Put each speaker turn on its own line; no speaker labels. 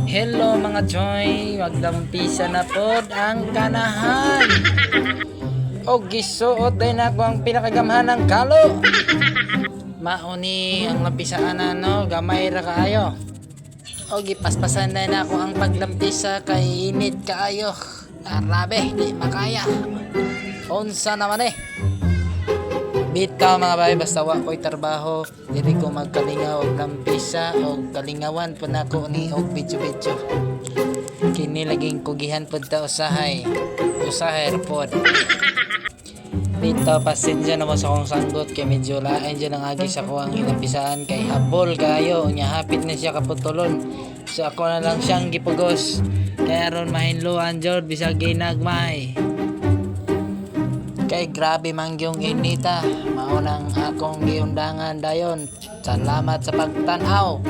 Hello mga Joy, magdampisa na pod ang kanahan. O gisuot din ako ang pinakagamhan ng kalo. Mauni ang lampisaan no, gamay ra kaayo. O gipaspasan din ako ang paglampisa kay init kaayo. Arabe, di makaya. Unsa naman Bitaw mga bay, basta wa ko'y trabaho, dili ko magkalingaw og lampisa og kalingawan po na ko ni og bityo-bityo. Kini laging kugihan pod ta usahay pod. Bitaw pasensya na mo sa akong sanggot kay medyo lain dyan ang agi sa ko ang ilampisaan kay habol kayo nya hapit na siya kaputulon. So ako na lang siyang gipugos. Kaya ron mahinluan jud bisag ginagmay. Kay grabe mangyong inita, maunang akong giundangan dayon. Salamat sa pagtanaw.